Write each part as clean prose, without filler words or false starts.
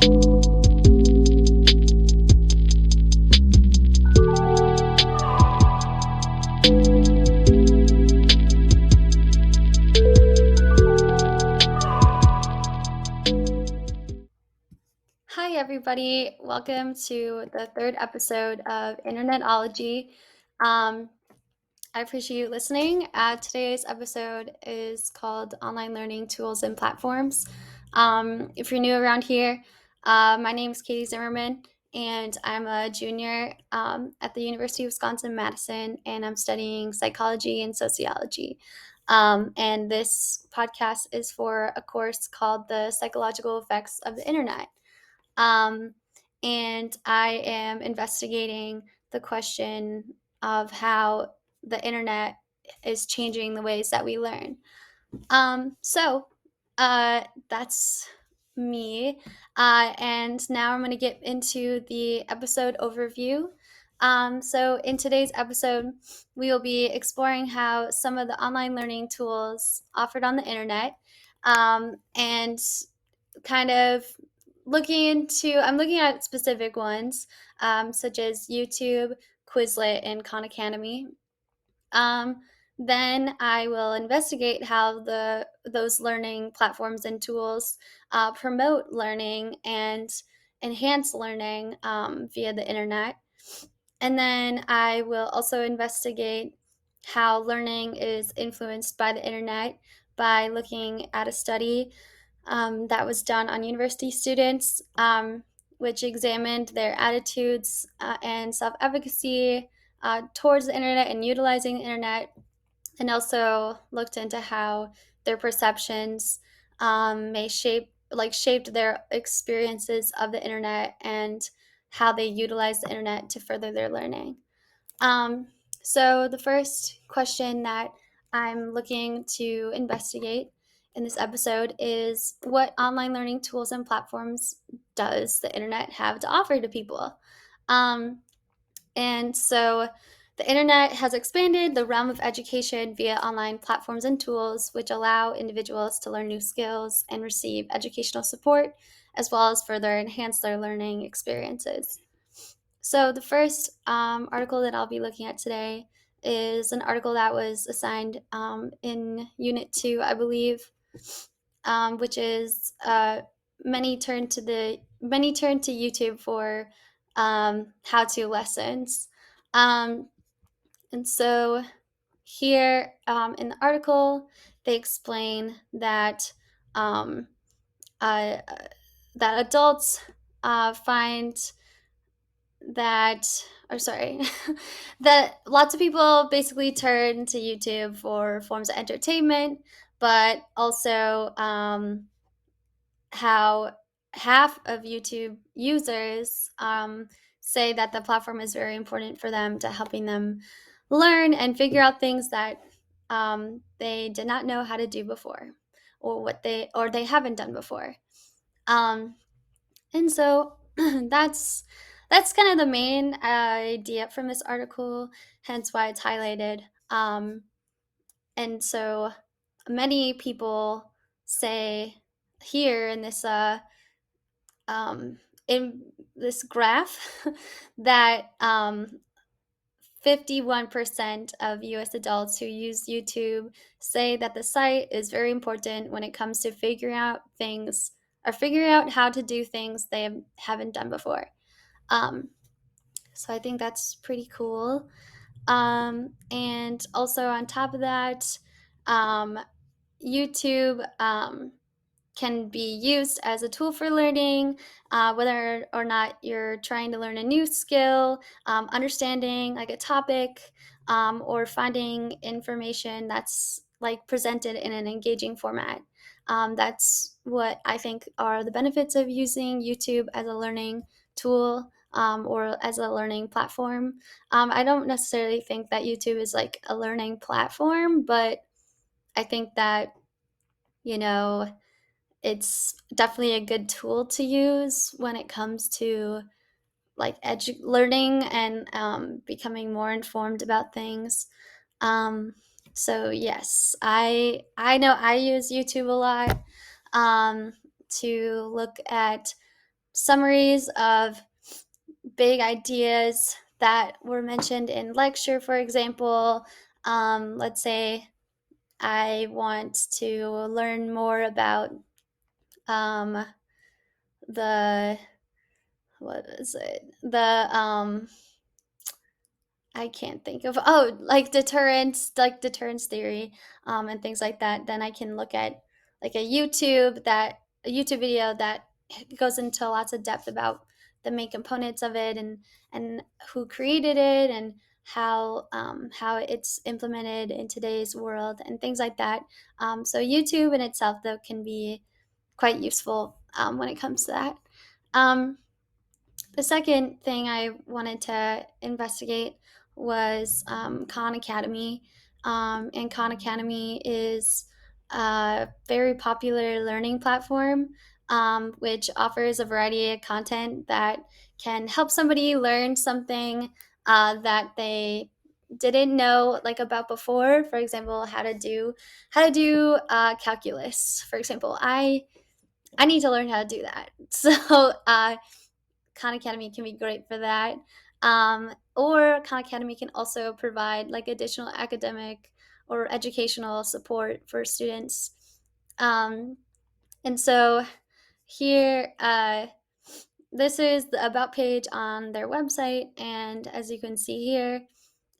Hi, everybody. Welcome to the third episode of Internetology. I appreciate you listening. Today's episode is called Online Learning Tools and Platforms. If you're new around here, my name is Katie Zimmerman, and I'm a junior at the University of Wisconsin-Madison, and I'm studying psychology and sociology. And this podcast is for a course called The Psychological Effects of the Internet. And I am investigating the question of how the internet is changing the ways that we learn. That's me. And now I'm going to get into the episode overview. So in today's episode, we will be exploring how some of the online learning tools offered on the internet and kind of I'm looking at specific ones, such as YouTube, Quizlet, and Khan Academy. Then I will investigate how those learning platforms and tools promote learning and enhance learning via the internet. And then I will also investigate how learning is influenced by the internet by looking at a study that was done on university students, which examined their attitudes and self-efficacy towards the internet and utilizing the internet, and also looked into how their perceptions shaped their experiences of the internet and how they utilize the internet to further their learning. So the first question that I'm looking to investigate in this episode is, what online learning tools and platforms does the internet have to offer to people? And so the internet has expanded the realm of education via online platforms and tools, which allow individuals to learn new skills and receive educational support, as well as further enhance their learning experiences. So the first article that I'll be looking at today is an article that was assigned in Unit 2, I believe, which is many turn to YouTube for how-to lessons. And so here in the article, they explain that uh, that adults find that, or sorry, that lots of people basically turn to YouTube for forms of entertainment, but also how half of YouTube users say that the platform is very important for them to helping them learn and figure out things that they did not know how to do before, or they haven't done before. And so that's kind of the main idea from this article, hence why it's highlighted. And so many people say here in this graph that 51% of US adults who use YouTube say that the site is very important when it comes to figuring out how to do things they haven't done before. So I think that's pretty cool. And also on top of that, YouTube can be used as a tool for learning, whether or not you're trying to learn a new skill, understanding like a topic, or finding information that's like presented in an engaging format. That's what I think are the benefits of using YouTube as a learning tool, or as a learning platform. I don't necessarily think that YouTube is like a learning platform, but I think that, you know, it's definitely a good tool to use when it comes to like learning and becoming more informed about things. So yes, I know I use YouTube a lot to look at summaries of big ideas that were mentioned in lecture, for example. Let's say I want to learn more about um, the what is it? I can't think of, like deterrence theory, and things like that. Then I can look at like a YouTube video that goes into lots of depth about the main components of it, and who created it, and how it's implemented in today's world and things like that. So YouTube in itself though can be quite useful when it comes to that. Um, the second thing I wanted to investigate was Khan Academy. And Khan Academy is a very popular learning platform, which offers a variety of content that can help somebody learn something that they didn't know like about before. For example, how to do calculus. For example, I need to learn how to do that. So Khan Academy can be great for that. Or Khan Academy can also provide like additional academic or educational support for students. Um, and so here, this is the About page on their website. And as you can see here,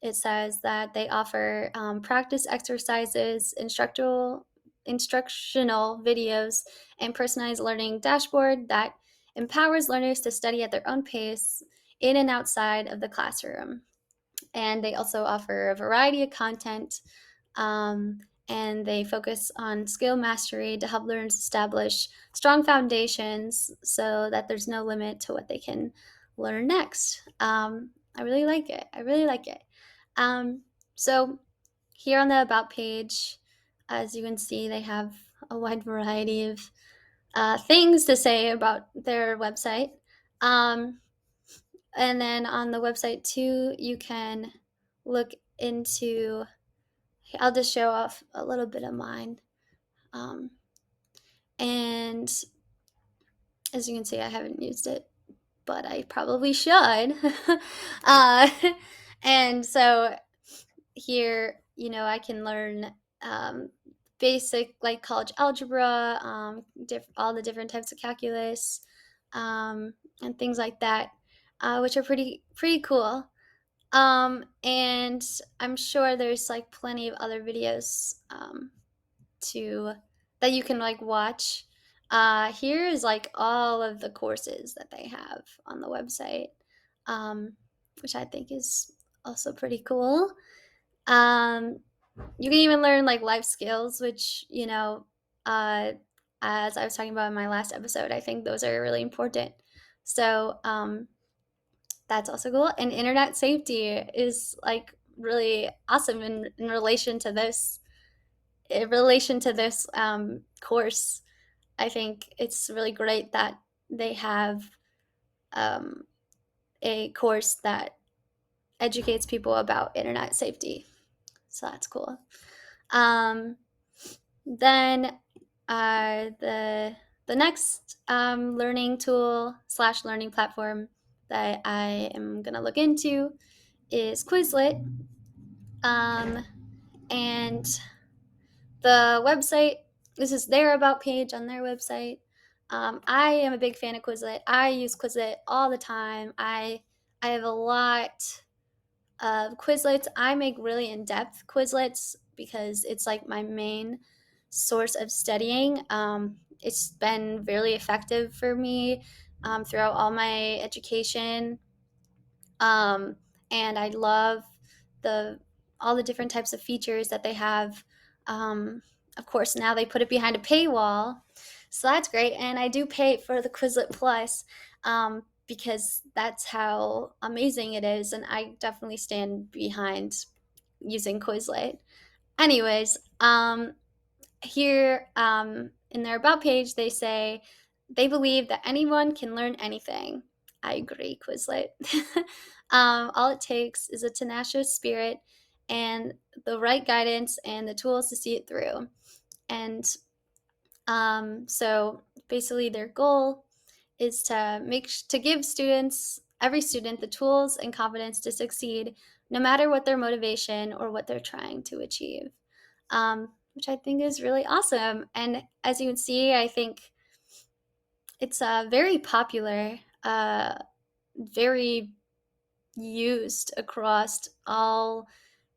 it says that they offer practice exercises, instructional videos, and personalized learning dashboard that empowers learners to study at their own pace in and outside of the classroom. And they also offer a variety of content, um, and they focus on skill mastery to help learners establish strong foundations so that there's no limit to what they can learn next. I really like it. I really like it. So here on the About page, as you can see, they have a wide variety of things to say about their website. Um, and then on the website too, you can look into, I'll just show off a little bit of mine. Um, and as you can see, I haven't used it, but I probably should. uh, and so here, I can learn basic like college algebra, all the different types of calculus, and things like that, which are pretty cool. And I'm sure there's like plenty of other videos to that you can like watch. Here is like all of the courses that they have on the website, um, which I think is also pretty cool. Um, you can even learn like life skills, which, uh, as I was talking about in my last episode, I think those are really important. So that's also cool. And internet safety is like really awesome in relation to this. In relation to this course, I think it's really great that they have um, a course that educates people about internet safety. So that's cool. Um, then the next learning tool slash learning platform that I am gonna look into is Quizlet, and the website. This is their About page on their website. I am a big fan of Quizlet. I use Quizlet all the time. I have a lot Quizlets. I make really in-depth Quizlets because it's like my main source of studying. It's been really effective for me throughout all my education, um, and I love the all the different types of features that they have. Um, of course, now they put it behind a paywall, so that's great. And I do pay for the Quizlet Plus because that's how amazing it is, and I definitely stand behind using Quizlet. Anyways, here in their About page, they say they believe that anyone can learn anything. I agree, Quizlet. All it takes is a tenacious spirit and the right guidance and the tools to see it through. And so basically, their goal is to give students, every student, the tools and confidence to succeed, no matter what their motivation or what they're trying to achieve, which I think is really awesome. And as you can see, I think it's very popular, very used across all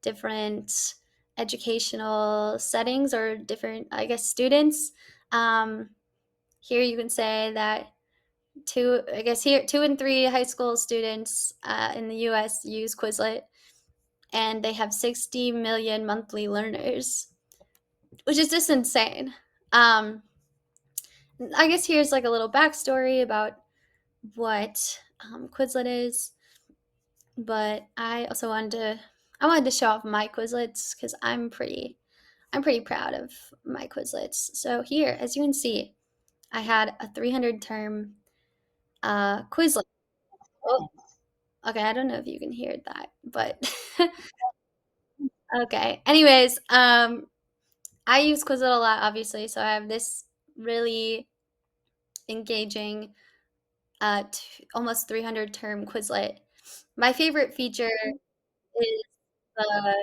different educational settings or different, I guess, students. Um, Here you can say that I guess here, 2 in 3 high school students in the US use Quizlet, and they have 60 million monthly learners, which is just insane. Um, I guess here's like a little backstory about what Quizlet is, but I wanted to show off my Quizlets because I'm pretty proud of my Quizlets. So here, as you can see, I had a 300 term Quizlet. Oh, okay, I don't know if you can hear that, but okay. Anyways, I use Quizlet a lot, obviously, so I have this really engaging, almost 300 term Quizlet. My favorite feature is the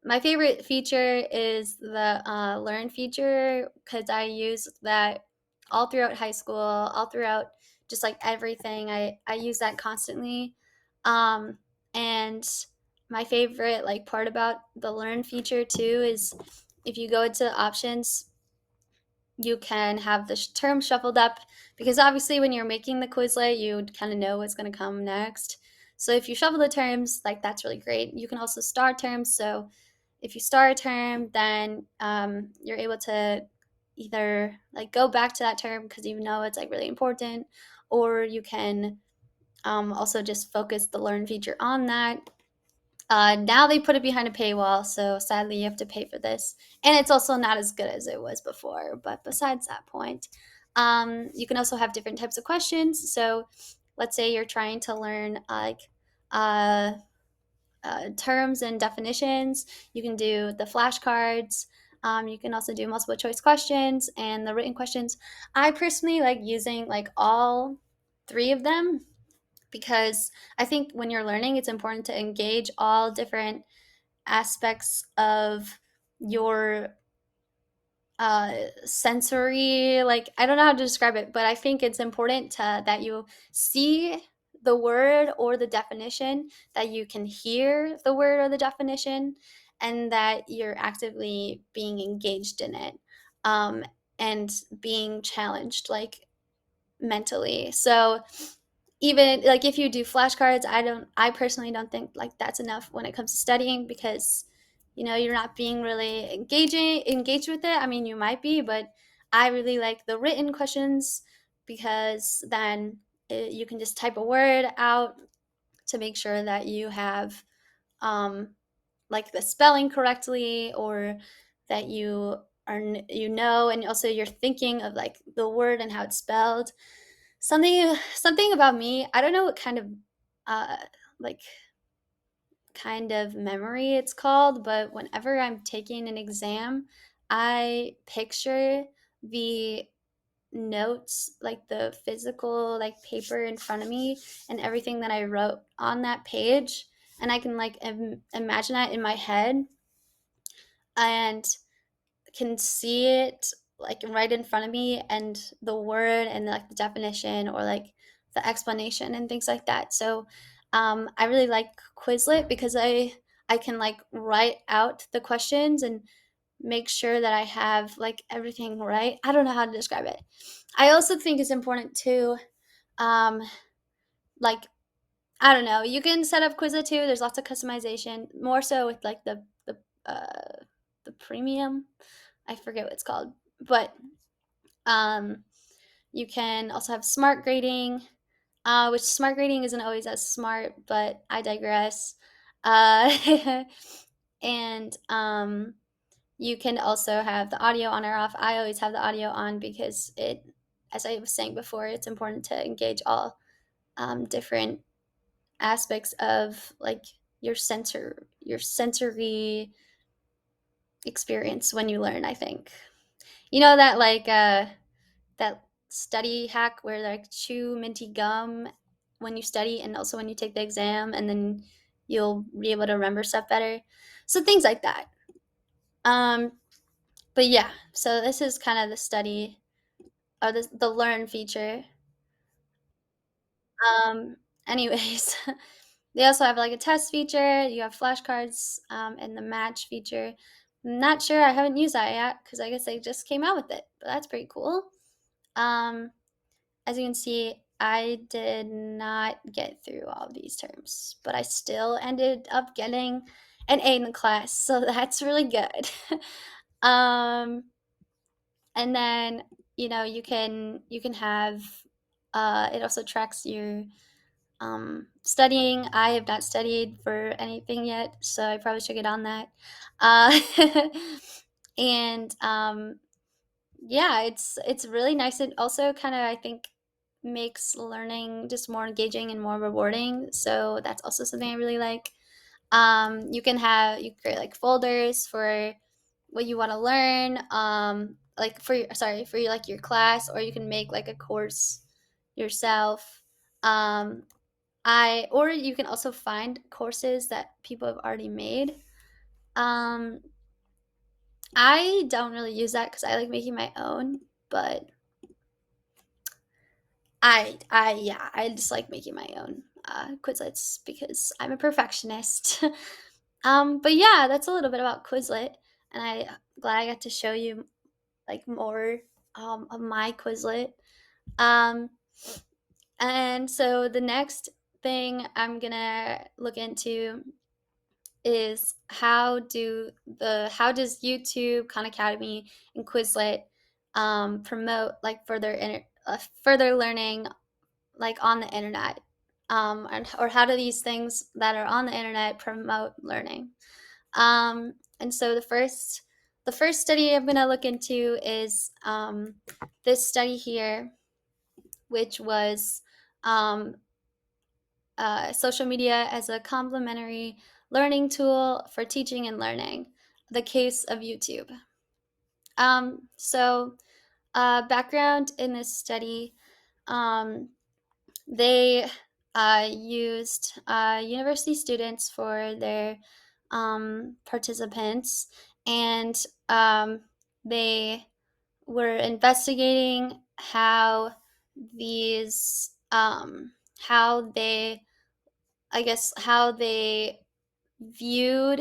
My favorite feature is the learn feature because I use that all throughout high school, all throughout just like everything. I use that constantly. Um, and my favorite like part about the learn feature too is if you go into options, you can have the term shuffled up because obviously when you're making the Quizlet, you kind of know what's going to come next. So if you shuffle the terms, like that's really great. You can also star terms. So if you star a term, then you're able to either like go back to that term because you know it's like really important, or you can also just focus the learn feature on that. Now they put it behind a paywall, so sadly you have to pay for this, and it's also not as good as it was before. But besides that point, you can also have different types of questions. So let's say you're trying to learn uh, terms and definitions. You can do the flashcards. You can also do multiple choice questions and the written questions. I personally like using like all 3 of them because I think when you're learning, it's important to engage all different aspects of your sensory, like I don't know how to describe it, but I think it's important that you see the word or the definition, that you can hear the word or the definition, and that you're actively being engaged in it, um, and being challenged like mentally. So even like if you do flashcards, I personally don't think like that's enough when it comes to studying because you're not being really engaged with it. I mean, you might be, but I really like the written questions because then you can just type a word out to make sure that you have um like the spelling correctly, or that and also you're thinking of like the word and how it's spelled. Something about me, I don't know what uh like kind of memory it's called, but whenever I'm taking an exam, I picture the notes, like the physical like paper in front of me and everything that I wrote on that page, and I can like imagine that in my head and can see it like right in front of me, and the word and like the definition or like the explanation and things like that. So I really like Quizlet because I can like write out the questions and make sure that I have like everything right. I don't know how to describe it. I also think it's important to um like I don't know, you can set up Quizlet too. There's lots of customization, more so with like the premium. I forget what it's called, but um, you can also have smart grading, which smart grading isn't always as smart, but I digress. Uh, and you can also have the audio on or off. I always have the audio on because as I was saying before, it's important to engage all different aspects of like your sensory experience when you learn. I think that like that study hack where like chew minty gum when you study and also when you take the exam, and then you'll be able to remember stuff better. So things like that. Um, but yeah, so this is kind of the study or the learn feature. Um, anyways, they also have like a test feature. You have flashcards and the match feature. I'm not sure. I haven't used that yet because I guess they just came out with it, but that's pretty cool. Um, as you can see, I did not get through all of these terms, but I still ended up getting an A in the class, so that's really good. um, and then you can have it also tracks your studying. I have not studied for anything yet, so I probably should get on that. Uh, and yeah, it's really nice. It also kind of, I think, makes learning just more engaging and more rewarding. So that's also something I really like. You can create like folders for what you want to learn, like for your, like your class, or you can make like a course yourself. Um, I or you can also find courses that people have already made. Um, I don't really use that because I like making my own, but I just like making my own Quizlets because I'm a perfectionist. But yeah, that's a little bit about Quizlet, and I glad I got to show you like more of my Quizlet. Um, and so the next thing I'm gonna look into is how does YouTube, Khan Academy, and Quizlet promote like further learning like on the internet, or how do these things that are on the internet promote learning? And so the first study I'm going to look into is this study here, which was um, social media as a complementary learning tool for teaching and learning, the case of YouTube. So background in this study, um, they used university students for their participants, and they were investigating these, how they, I guess, how they viewed,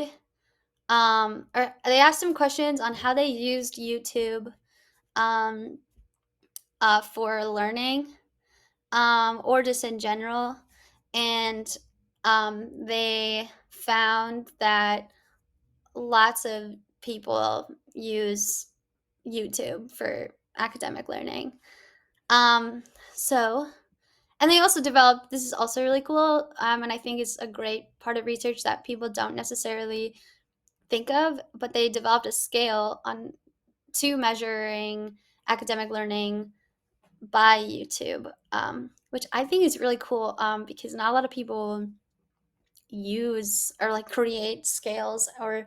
or they asked them questions on how they used YouTube um, for learning, or just in general. And they found that lots of people use YouTube for academic learning. Um, so, and they also developed, this is also really cool, and I think it's a great part of research that people don't necessarily think of, but they developed a scale on to measuring academic learning by YouTube, which I think is really cool, because not a lot of people use or like create scales, or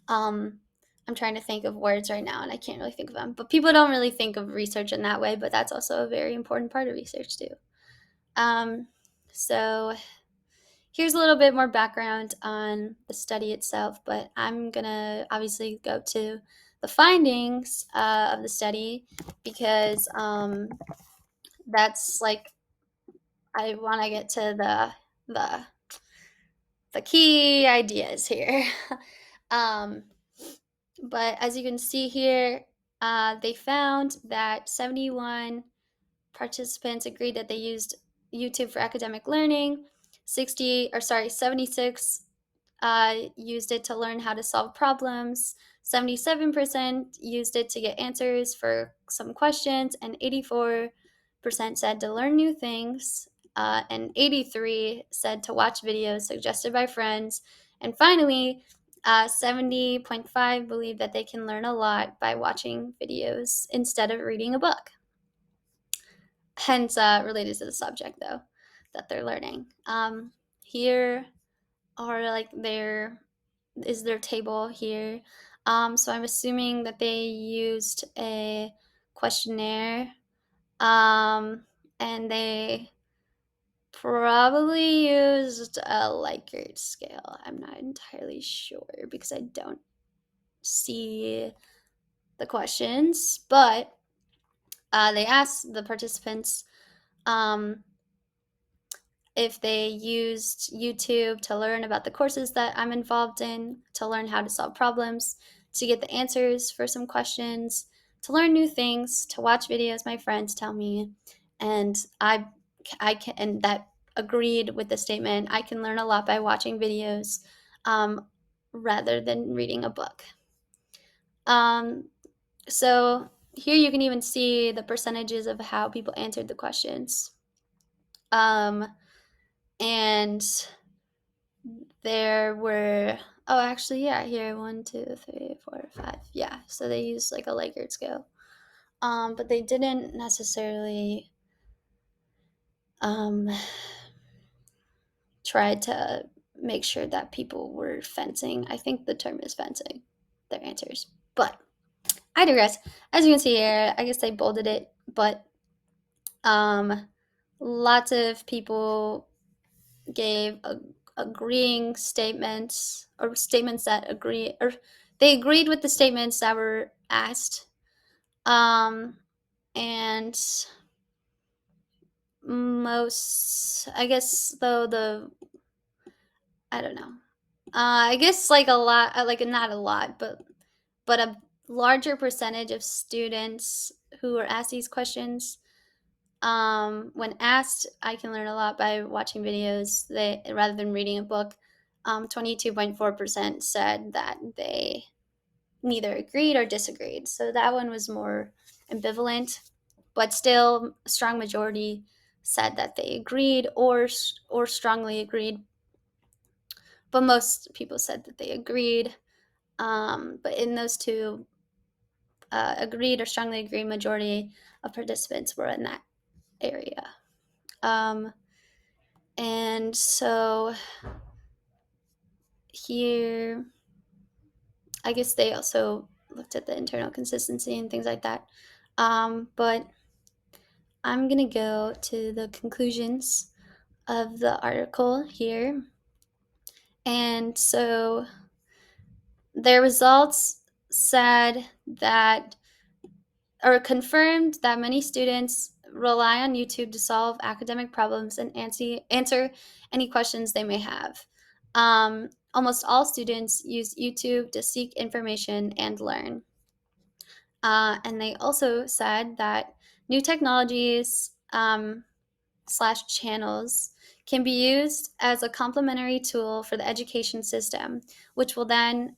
um, I'm trying to think of words right now and I can't really think of them. But people don't really think of research in that way, but that's also a very important part of research too. Um, so here's a little bit more background on the study itself, but I'm gonna obviously go to the findings of the study because that's like I want to get to the the key ideas here. um, but as you can see here, they found that 71 participants agreed that they used YouTube for academic learning. 76 used it to learn how to solve problems. 77% used it to get answers for some questions, and 84% said to learn new things, and 83 said to watch videos suggested by friends. And finally, 70.5 believe that they can learn a lot by watching videos instead of reading a book. Hence, related to the subject, though, that they're learning. Here are like their table here. So I'm assuming that they used a questionnaire And they probably used a Likert scale. I'm not entirely sure because I don't see the questions, but they asked the participants um, if they used YouTube to learn about the courses that I'm involved in, to learn how to solve problems, to get the answers for some questions, to learn new things, to watch videos my friends tell me, and I can, and that agreed with the statement. I can learn a lot by watching videos, um, rather than reading a book. Um, so here you can even see the percentages of how people answered the questions. And there were, oh, actually, yeah, here, 1, 2, 3, 4, 5. Yeah, so they used like a Likert scale. But they didn't necessarily um, try to make sure that people were fencing. I think the term is fencing their answers. But I digress. As you can see here, I guess they bolded it, but lots of people gave agreeing statements, or statements that agree, or they agreed with the statements that were asked. And most, I guess, though, I don't know. I guess like a lot, like not a lot, but a larger percentage of students who were asked these questions, when asked, I can learn a lot by watching videos, they rather than reading a book. 22.4% said that they neither agreed or disagreed. So that one was more ambivalent, but still a strong majority said that they agreed or strongly agreed. But most people said that they agreed. But in those two, agreed or strongly agreed, majority of participants were in that area. And so here, I guess they also looked at the internal consistency and things like that. But I'm going to go to the conclusions of the article here. And so their results said that, or confirmed that many students rely on YouTube to solve academic problems and answer any questions they may have. Almost all students use YouTube to seek information and learn. And they also said that new technologies slash channels can be used as a complementary tool for the education system, which will then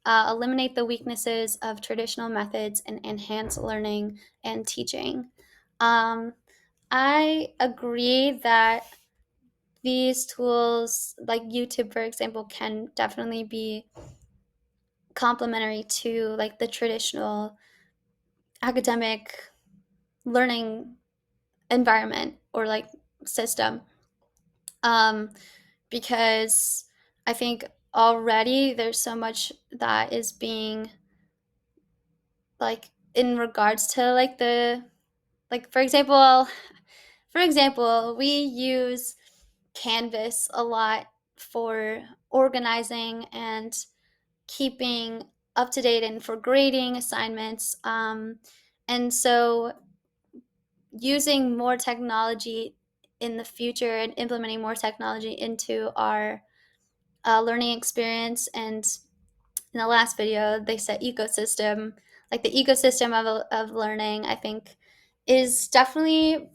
eliminate the weaknesses of traditional methods and enhance learning and teaching. I agree that these tools, like YouTube, for example, can definitely be complementary to like the traditional academic learning environment or like system. Um, because I think already there's so much that is being like in regards to like the, like for example, we use Canvas a lot for organizing and keeping up to date and for grading assignments. And so using more technology in the future and implementing more technology into our learning experience. And in the last video, they said ecosystem, like the ecosystem of learning, I think is definitely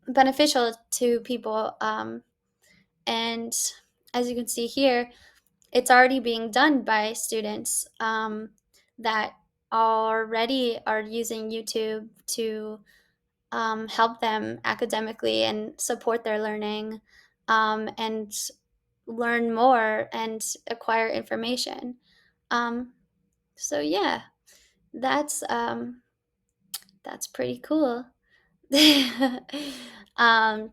beneficial to people. And as you can see here, it's already being done by students that already are using YouTube to help them academically and support their learning, and learn more and acquire information. Um, so yeah, that's um, that's pretty cool. um,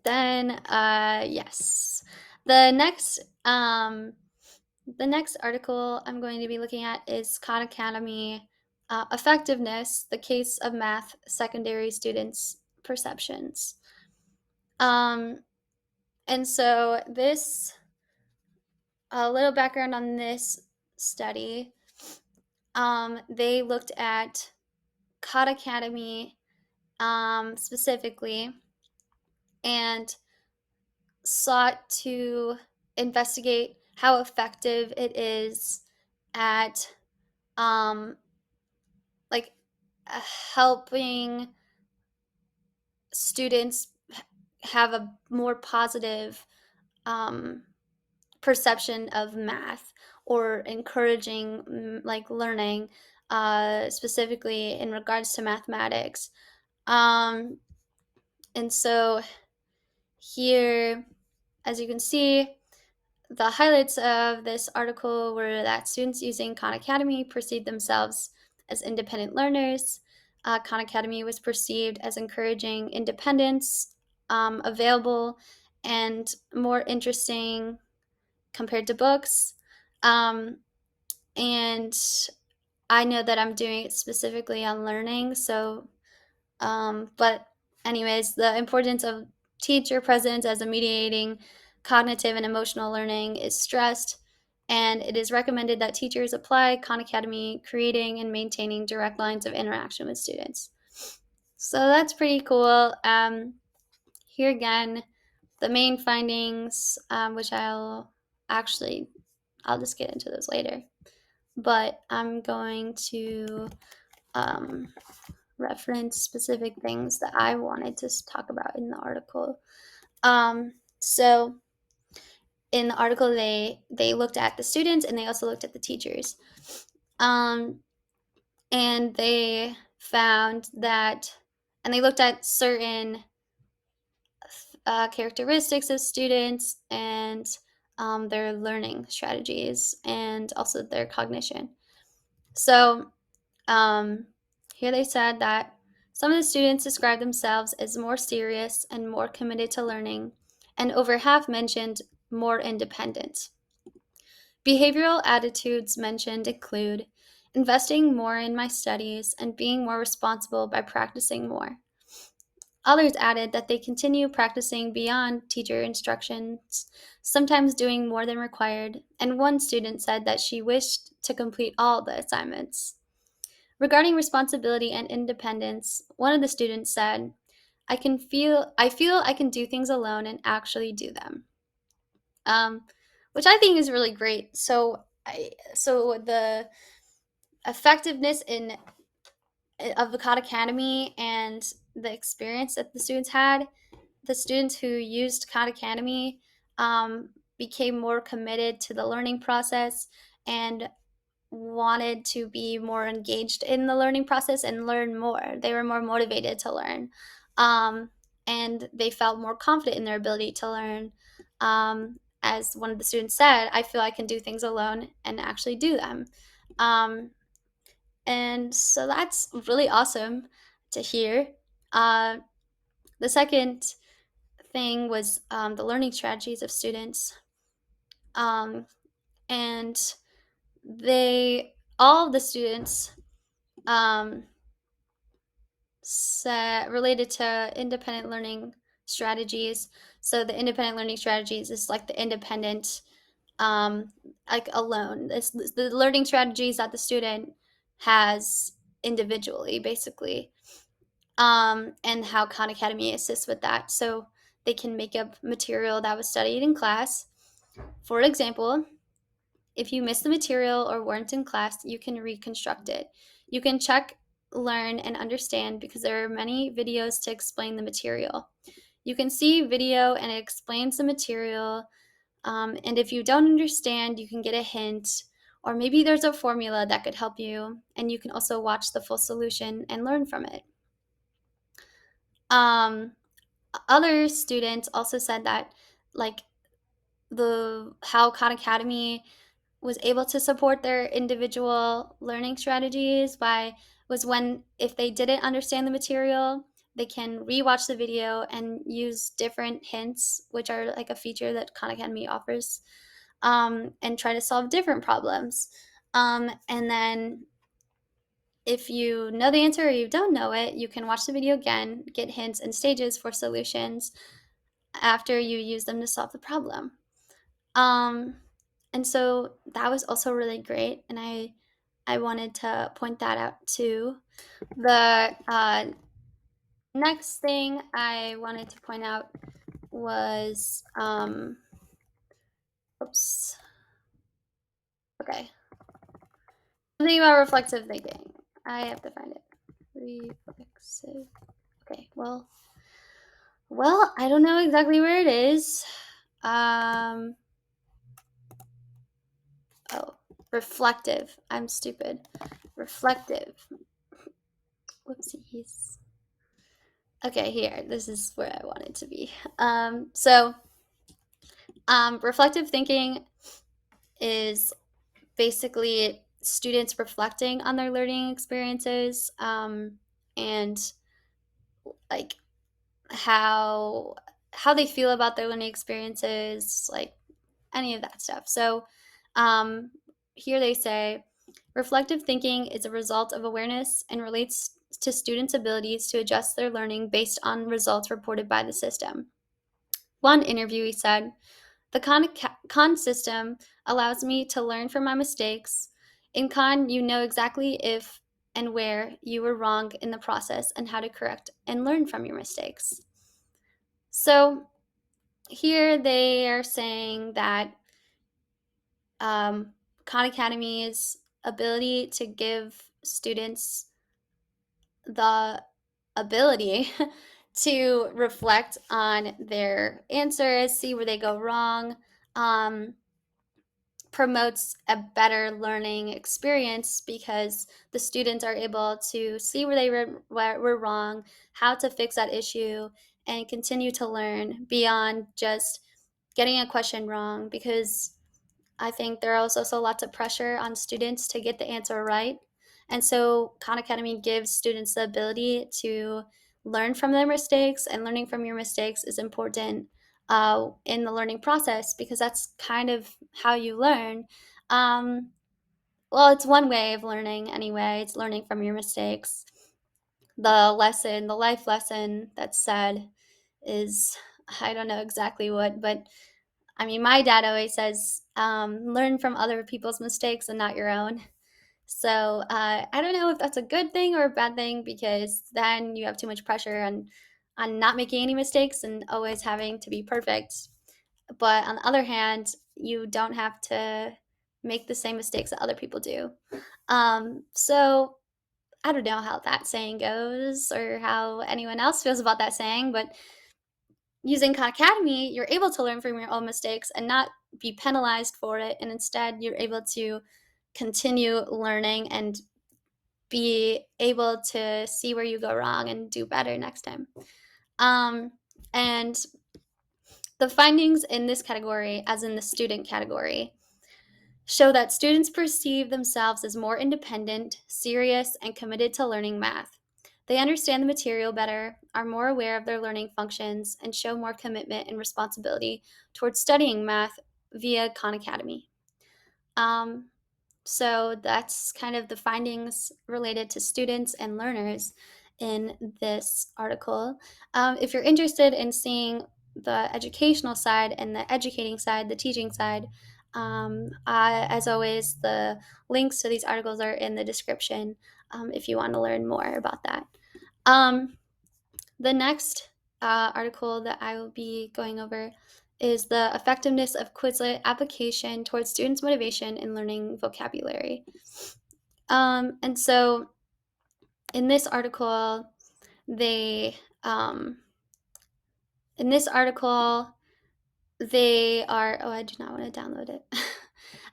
then yes, the next the next article I'm going to be looking at is Khan Academy effectiveness, the case of math secondary students' perceptions. Um, and so this, a little background on this study. They looked at Khan Academy specifically and sought to investigate how effective it is at um, like helping students have a more positive um, perception of math or encouraging like learning specifically in regards to mathematics. Um, and so here, as you can see, the highlights of this article were that students using Khan Academy perceived themselves as independent learners. Khan Academy was perceived as encouraging independence, available, and more interesting compared to books. Um, and I know that I'm doing it specifically on learning. So, but anyways, the importance of teacher presence as a mediating cognitive and emotional learning is stressed, and it is recommended that teachers apply Khan Academy, creating and maintaining direct lines of interaction with students. So that's pretty cool. Here again, the main findings, which I'll just get into those later. But I'm going to um, reference specific things that I wanted to talk about in the article. So in the article, they looked at the students and they also looked at the teachers, and they found that, and they looked at certain characteristics of students and their learning strategies and also their cognition. So here they said that some of the students described themselves as more serious and more committed to learning, and over half mentioned more independent. Behavioral attitudes mentioned include investing more in my studies and being more responsible by practicing more. Others added that they continue practicing beyond teacher instructions, sometimes doing more than required, and one student said that she wished to complete all the assignments. Regarding responsibility and independence, one of the students said, I feel I can do things alone and actually do them." Um, which I think is really great. So the effectiveness in of the Khan Academy and the experience that the students had, the students who used Khan Academy became more committed to the learning process and wanted to be more engaged in the learning process and learn more. They were more motivated to learn. Um, and they felt more confident in their ability to learn. As one of the students said, I feel I can do things alone and actually do them. Um, and so that's really awesome to hear. Uh, the second thing was the learning strategies of students. Um, and all of the students um, related to independent learning strategies. So the independent learning strategies is like the independent, like alone. It's the learning strategies that the student has individually, basically, and how Khan Academy assists with that. So they can make up material that was studied in class. For example, if you missed the material or weren't in class, you can reconstruct it. You can check, learn, and understand because there are many videos to explain the material. You can see video and it explains the material. And if you don't understand, you can get a hint, or maybe there's a formula that could help you, and you can also watch the full solution and learn from it. Um, Other students also said that, like, the how Khan Academy was able to support their individual learning strategies was when, if they didn't understand the material, they can rewatch the video and use different hints, which are like a feature that Khan Academy offers, and try to solve different problems. And then if you know the answer or you don't know it, you can watch the video again, get hints and stages for solutions after you use them to solve the problem. Um, and so that was also really great, and I wanted to point that out too. The next thing I wanted to point out was oops, okay, something about reflexive thinking. I have to find it. Reflexive. Okay, well, I don't know exactly where it is. Um, oh, reflective. I'm stupid. Reflective. Whoopsies. Okay, here. This is where I want it to be. Reflective thinking is basically students reflecting on their learning experiences, and like how how they feel about their learning experiences, like any of that stuff. So um, here they say reflective thinking is a result of awareness and relates to students' abilities to adjust their learning based on results reported by the system. One interviewee said, the Khan system allows me to learn from my mistakes. In Khan, you know exactly if and where you were wrong in the process and how to correct and learn from your mistakes. So here they are saying that Khan Academy's ability to give students the ability to reflect on their answers, see where they go wrong, um, promotes a better learning experience because the students are able to see where they were wrong, how to fix that issue, and continue to learn beyond just getting a question wrong, because I think there is also lots of pressure on students to get the answer right. And so Khan Academy gives students the ability to learn from their mistakes, and learning from your mistakes is important in the learning process, because that's kind of how you learn. Um, well, it's one way of learning anyway. It's learning from your mistakes. The life lesson that's said is, I don't know exactly what, but I mean, my dad always says, learn from other people's mistakes and not your own. So I don't know if that's a good thing or a bad thing, because then you have too much pressure on not making any mistakes and always having to be perfect. But on the other hand, you don't have to make the same mistakes that other people do. So I don't know how that saying goes or how anyone else feels about that saying, but using Khan Academy, you're able to learn from your own mistakes and not be penalized for it. And instead, you're able to continue learning and be able to see where you go wrong and do better next time. Um, and the findings in this category, as in the student category, show that students perceive themselves as more independent, serious, and committed to learning math. They understand the material better, are more aware of their learning functions, and show more commitment and responsibility towards studying math via Khan Academy. Um, so that's kind of the findings related to students and learners in this article. If you're interested in seeing the educational side and the educating side, the teaching side, as always, the links to these articles are in the description if you want to learn more about that. Um, the next article that I will be going over is the effectiveness of Quizlet application towards students' motivation in learning vocabulary. And so in this article, they in this article they are, oh, I do not want to download it.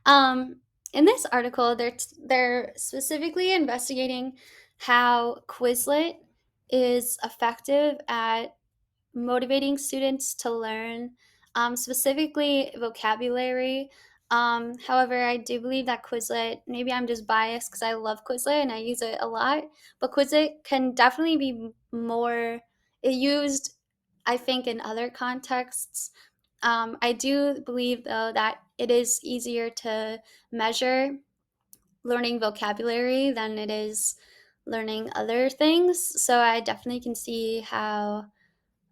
um, in this article, they're specifically investigating how Quizlet is effective at motivating students to learn, specifically vocabulary. However, I do believe that Quizlet, maybe I'm just biased because I love Quizlet and I use it a lot, but Quizlet can definitely be more used, I think, in other contexts. I do believe, though, that it is easier to measure learning vocabulary than it is learning other things. So I definitely can see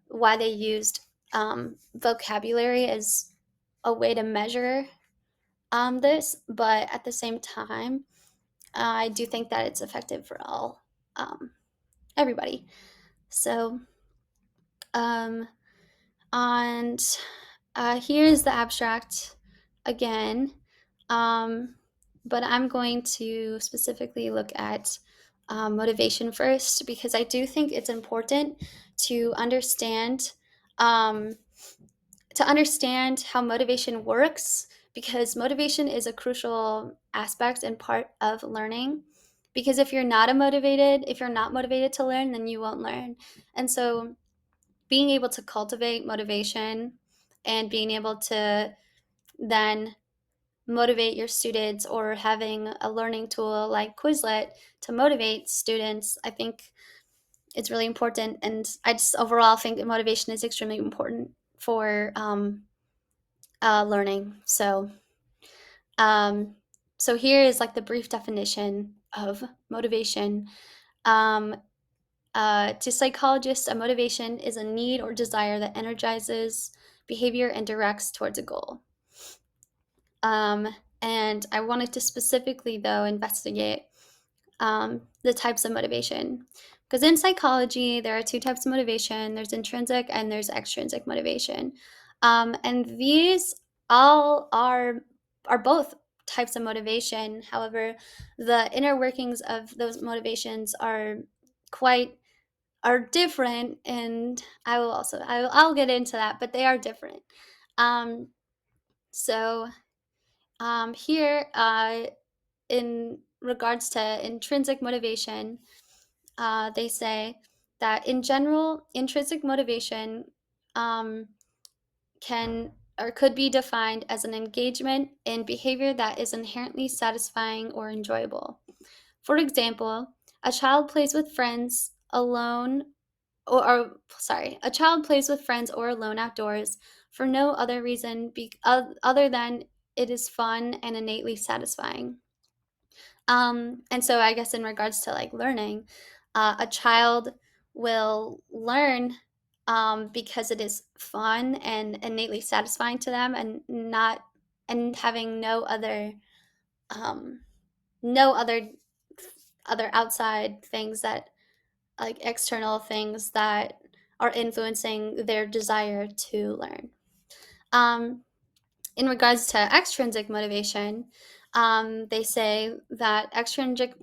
why they used vocabulary as a way to measure this, but at the same time, I do think that it's effective for um, everybody. So, um, and here's the abstract again, um, but I'm going to specifically look at motivation first because I do think it's important to understand um, how motivation works, because motivation is a crucial aspect and part of learning. Because if you're not motivated to learn, then you won't learn. And so being able to cultivate motivation and being able to then motivate your students, or having a learning tool like Quizlet to motivate students, I think it's really important. And I just overall think that motivation is extremely important for learning. Um, so here is like the brief definition of motivation. Um, to psychologists, a motivation is a need or desire that energizes behavior and directs towards a goal. Um, and I wanted to specifically, though, investigate the types of motivation. Because in psychology, there are two types of motivation: there's intrinsic and there's extrinsic motivation. And these all are both types of motivation. However, the inner workings of those motivations quite are different, and I'll get into that, but they are different. Um, so here, in regards to intrinsic motivation, they say that in general, intrinsic motivation um, can or could be defined as an engagement in behavior that is inherently satisfying or enjoyable. For example, a child plays with friends alone, a child plays with friends or alone outdoors for no other reason other than it is fun and innately satisfying. And so I guess in regards to like learning, a child will learn because it is fun and innately satisfying to them, and not and having um, no other outside things, that like external things that are influencing their desire to learn. Um, in regards to extrinsic motivation, they say that extrinsic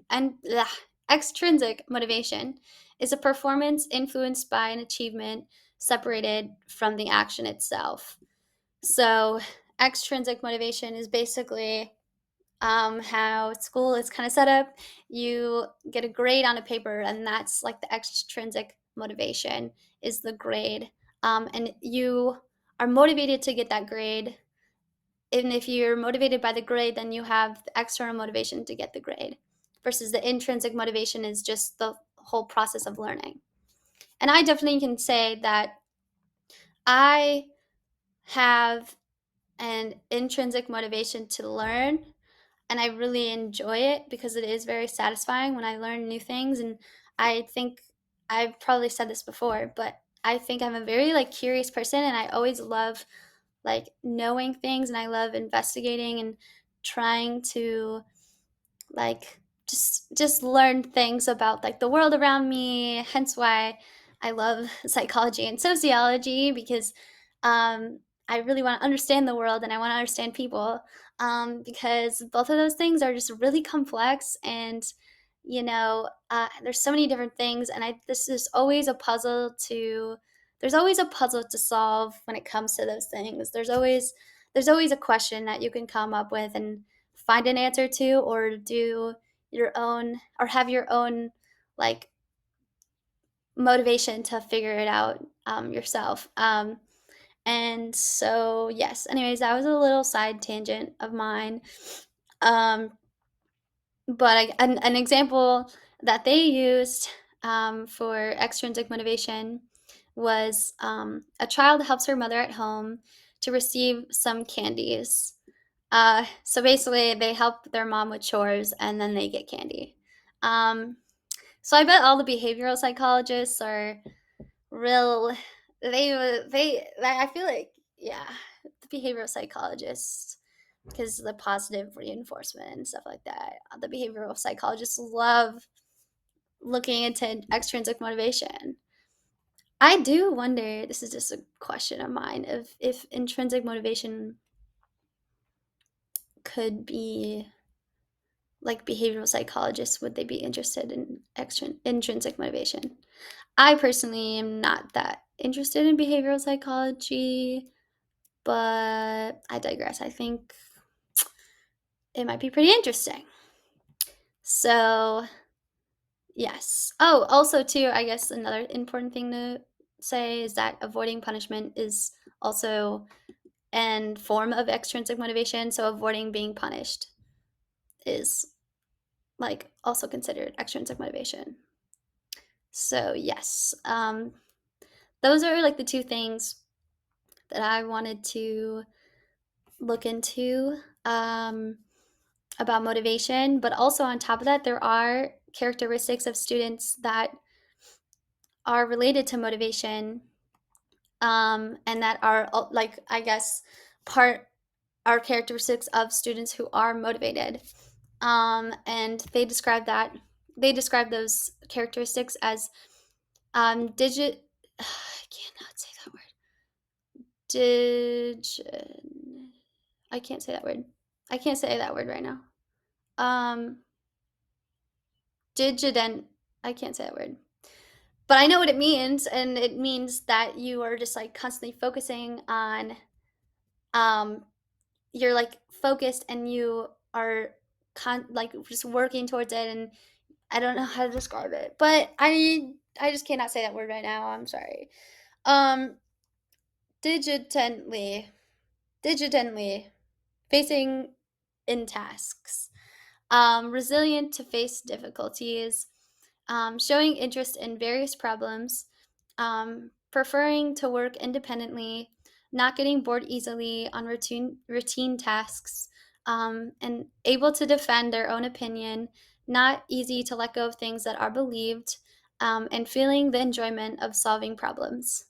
motivation is a performance influenced by an achievement separated from the action itself. So, extrinsic motivation is basically how school is kind of set up. You get a grade on a paper, and that's like the extrinsic motivation is the grade. And you are motivated to get that grade. And if you're motivated by the grade, then you have the external motivation to get the grade, versus the intrinsic motivation is just the whole process of learning. And I definitely can say that I have an intrinsic motivation to learn, and I really enjoy it because it is very satisfying when I learn new things. And I think I've probably said this before, but I think I'm a very like curious person, and I always love like knowing things, and I love investigating and trying to like just learn things about like the world around me. Hence why I love psychology and sociology, because I really want to understand the world and I want to understand people, because both of those things are just really complex. And there's so many different things, and I this is always a puzzle to there's always a puzzle to solve when it comes to those things. There's always a question that you can come up with and find an answer to, or do your own, or have your own like motivation to figure it out yourself. And so yes, anyways, that was a little side tangent of mine. um, but an example that they used for extrinsic motivation was a child helps her mother at home to receive some candies. So basically, they help their mom with chores and then they get candy. Um, So I bet all the behavioral psychologists are real. I feel like, yeah, the behavioral psychologists, because the positive reinforcement and stuff like that. The behavioral psychologists love looking into extrinsic motivation. I do wonder, this is just a question of mine, if intrinsic motivation could be like behavioral psychologists, would they be interested in intrinsic motivation? I personally am not that interested in behavioral psychology, but I digress. I think it might be pretty interesting. So, yes. Oh, also, too, I guess another important thing to say is that avoiding punishment is also an form of extrinsic motivation. So, avoiding being punished is like also considered extrinsic motivation. So, yes, those are like the two things that I wanted to look into about motivation. But also, on top of that, there are characteristics of students that are related to motivation, and that are like, I guess, part are characteristics of students who are motivated. And they describe those characteristics as digit. I cannot say that word. Dig. I can't say that word. I can't say that word right now. Digident. I can't say that word. But I know what it means, and it means that you are just like constantly focusing on, um, you're like focused and you are like just working towards it, and I don't know how to describe it, but I just cannot say that word right now. I'm sorry. Um, digitantly, digitantly, facing in tasks, resilient to face difficulties, showing interest in various problems, preferring to work independently, not getting bored easily on routine tasks, and able to defend their own opinion, not easy to let go of things that are believed, and feeling the enjoyment of solving problems.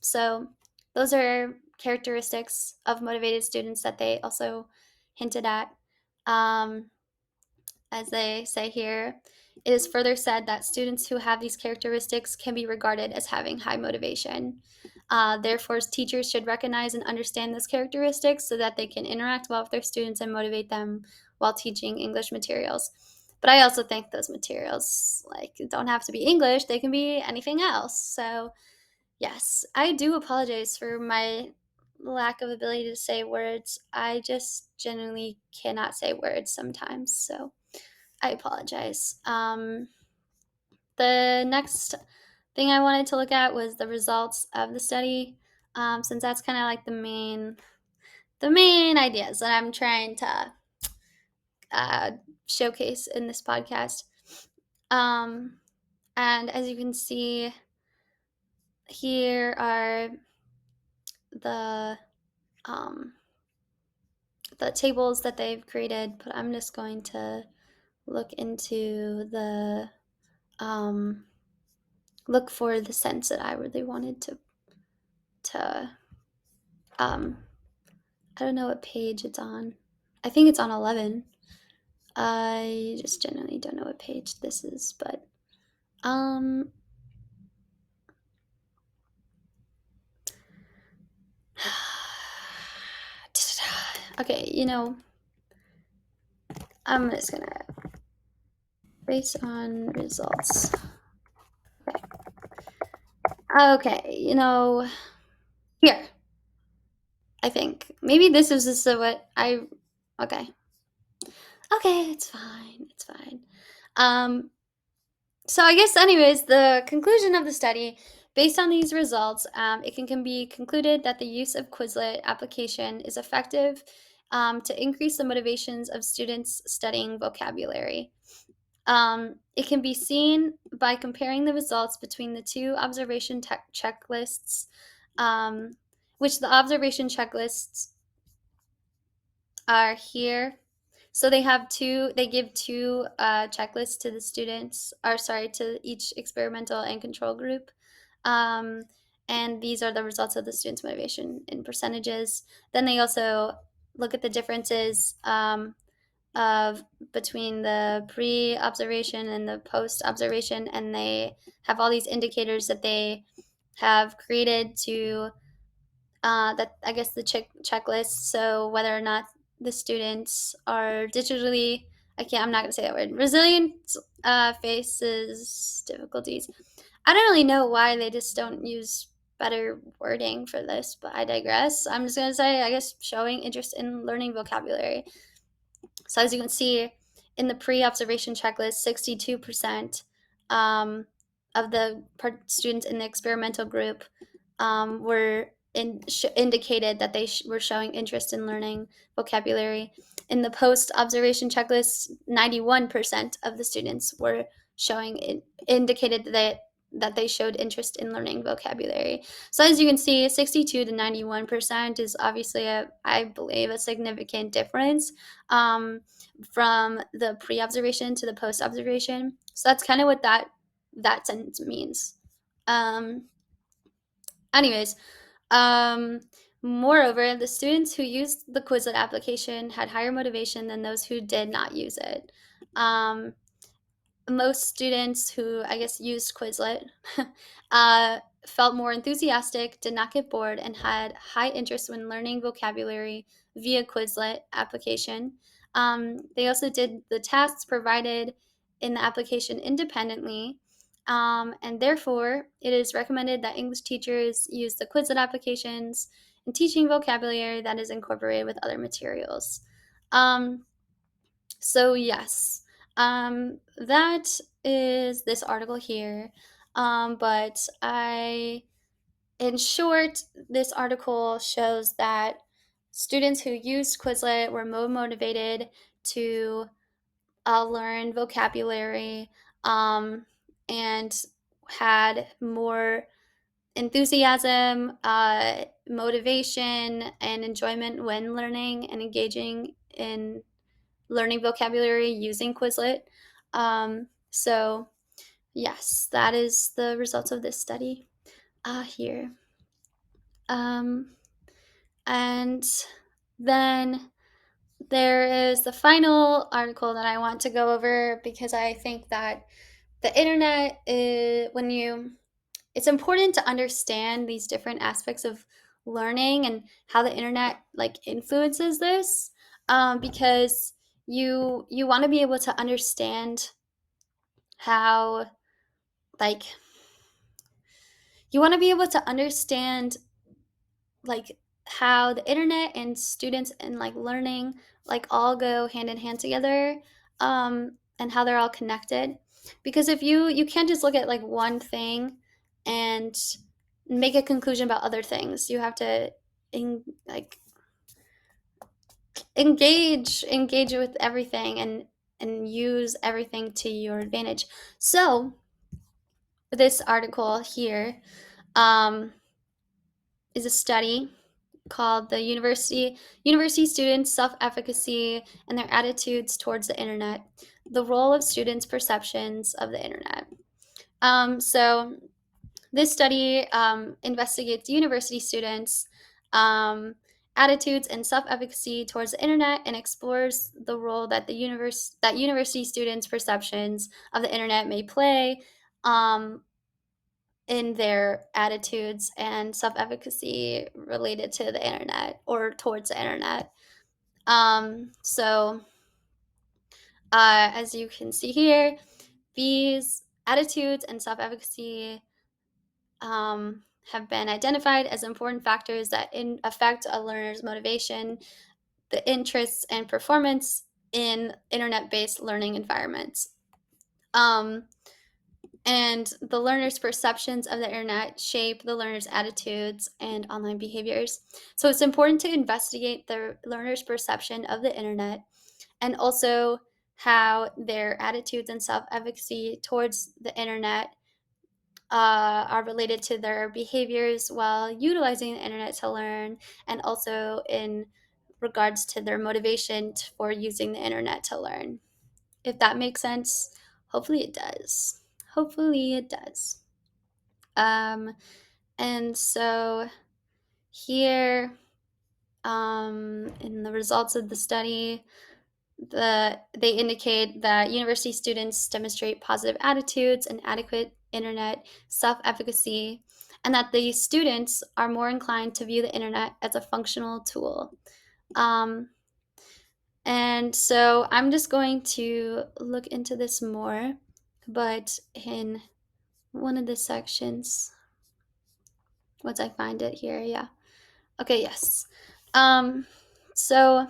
So, those are characteristics of motivated students that they also hinted at. Um, as they say here, it is further said that students who have these characteristics can be regarded as having high motivation. Therefore, teachers should recognize and understand those characteristics so that they can interact well with their students and motivate them while teaching English materials. But I also think those materials like don't have to be English; they can be anything else. So, yes, I do apologize for my lack of ability to say words. I just genuinely cannot say words sometimes. So, I apologize. The next thing I wanted to look at was the results of the study, since that's kind of like the main ideas that I'm trying to uh, showcase in this podcast. Um, and as you can see, here are the um, the tables that they've created. But I'm just going to look into the look for the sense that I really wanted to I don't know what page it's on. I think it's on 11. I just genuinely don't know what page this is, but um okay, I'm just gonna based on results. Okay, here. I think maybe this is just what I. Okay, okay, it's fine. It's fine. Um, So I guess, anyways, the conclusion of the study, based on these results, it can be concluded that the use of Quizlet application is effective to increase the motivations of students studying vocabulary. It can be seen by comparing the results between the two observation checklists, um, which the observation checklists are here. So they give two checklists to the students, or sorry, to each experimental and control group. Um, and these are the results of the students' motivation in percentages. Then they also look at the differences of between the pre-observation and the post-observation, and they have all these indicators that they have created to that I guess the checklist. So whether or not the students are digitally, I'm not gonna say that word. Resilient faces difficulties. I don't really know why they just don't use better wording for this, but I digress. I'm just gonna say, I guess, showing interest in learning vocabulary. So as you can see in the pre-observation checklist, 62% of the students in the experimental group were indicated that they were showing interest in learning vocabulary. In the post-observation checklist, 91% of the students were indicated that they showed interest in learning vocabulary. So as you can see, 62 to 91% is obviously I believe, a significant difference um, from the pre-observation to the post-observation. So that's kind of what that sentence means. Um, anyways, um, moreover, the students who used the Quizlet application had higher motivation than those who did not use it. Um, Most students who I guess used Quizlet felt more enthusiastic, did not get bored, and had high interest when learning vocabulary via Quizlet application. They also did the tasks provided in the application independently. And therefore, it is recommended that English teachers use the Quizlet applications in teaching vocabulary that is incorporated with other materials. Um, so yes, that is this article here. But in short, this article shows that students who used Quizlet were more motivated to learn vocabulary and had more enthusiasm, motivation, and enjoyment when learning and engaging in learning vocabulary using Quizlet. So, yes, that is the results of this study here. Um, and then there is the final article that I want to go over because I think that the internet is, it's important to understand these different aspects of learning and how the internet influences this, because you want to be able to understand how like you want to be able to understand like how the internet and students and learning all go hand in hand together, and how they're all connected, because if you can't just look at one thing and make a conclusion about other things. You have to in, like engage with everything and use everything to your advantage. So this article here um, is a study called the University Students' Self-Efficacy and Their Attitudes Towards the Internet: The Role of Students' Perceptions of the Internet. So this study investigates university students' attitudes and self-efficacy towards the internet, and explores the role that university students' perceptions of the internet may play um, in their attitudes and self-efficacy related to the internet or towards the internet. So as you can see here, these attitudes and self-efficacy have been identified as important factors that affect a learner's motivation, the interests, and performance in internet-based learning environments. Um, and the learner's perceptions of the internet shape the learner's attitudes and online behaviors. So it's important to investigate the learner's perception of the internet, and also how their attitudes and self-efficacy towards the internet are related to their behaviors while utilizing the internet to learn, and also in regards to their motivation for using the internet to learn. If that makes sense, hopefully it does. Hopefully it does. And so here, in the results of the study, they indicate that university students demonstrate positive attitudes and adequate internet self-efficacy, and that the students are more inclined to view the internet as a functional tool. And so I'm just going to look into this more, but in one of the sections, once I find it here, yeah. Okay, yes. So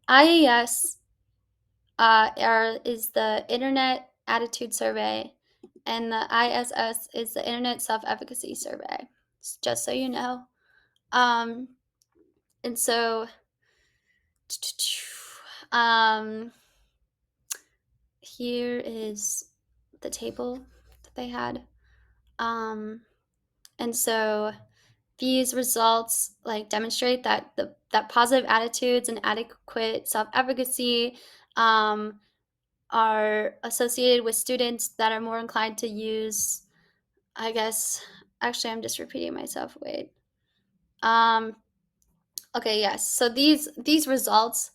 IAS is the Internet Attitude Survey, and the ISS is the Internet Self-Efficacy Survey, just so you know. And so, here is the table that they had. And so these results demonstrate that that positive attitudes and adequate self-efficacy are associated with students that are more inclined to use, I guess, actually, I'm just repeating myself. Wait. Okay, yes. So these results,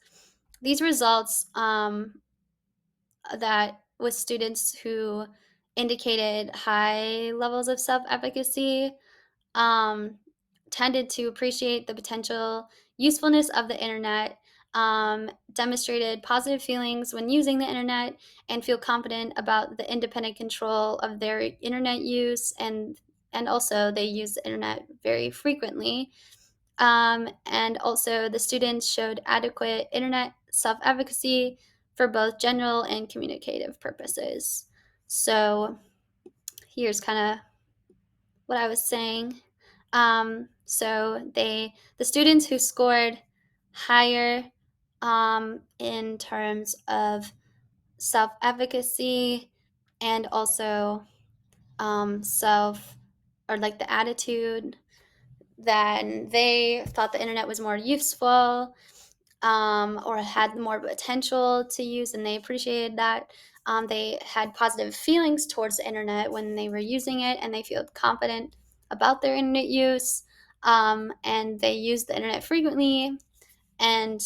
that with students who indicated high levels of self-efficacy, um, tended to appreciate the potential usefulness of the internet, demonstrated positive feelings when using the internet, and feel confident about the independent control of their internet use, and also they use the internet very frequently. And also the students showed adequate internet self-efficacy for both general and communicative purposes. So here's kind of what I was saying. So the students who scored higher in terms of self-efficacy and also self or the attitude, then they thought the internet was more useful, or had more potential to use, and they appreciated that. They had positive feelings towards the internet when they were using it, and they feel confident about their internet use, and they used the internet frequently, and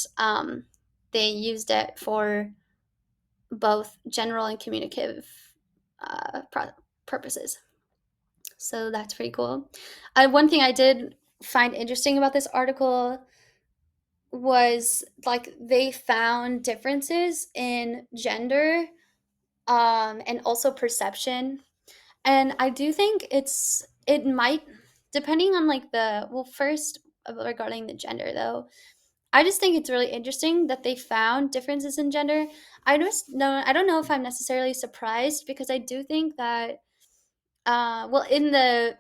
they used it for both general and communicative purposes. So that's pretty cool. One thing I did find interesting about this article was they found differences in gender, and also perception. And I do think it might, depending on first, regarding the gender though, I just think it's really interesting that they found differences in gender. I don't know if I'm necessarily surprised, because I do think that well, in the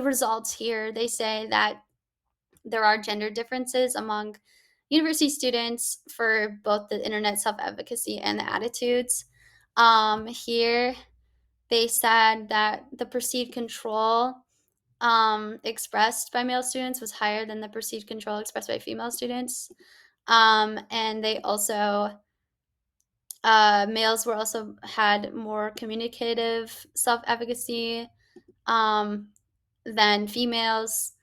results here, they say that there are gender differences among university students for both the internet self-efficacy and the attitudes. Here, they said that the perceived control expressed by male students was higher than the perceived control expressed by female students. And they also, males were also had more communicative self-efficacy than females.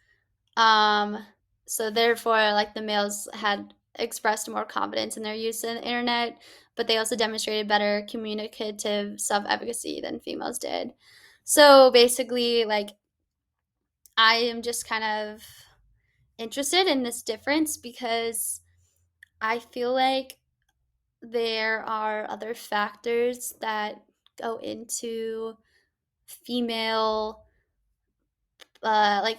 So therefore, the males had expressed more confidence in their use of the internet, but they also demonstrated better communicative self-efficacy than females did. So basically, I am just kind of interested in this difference, because I feel like there are other factors that go into female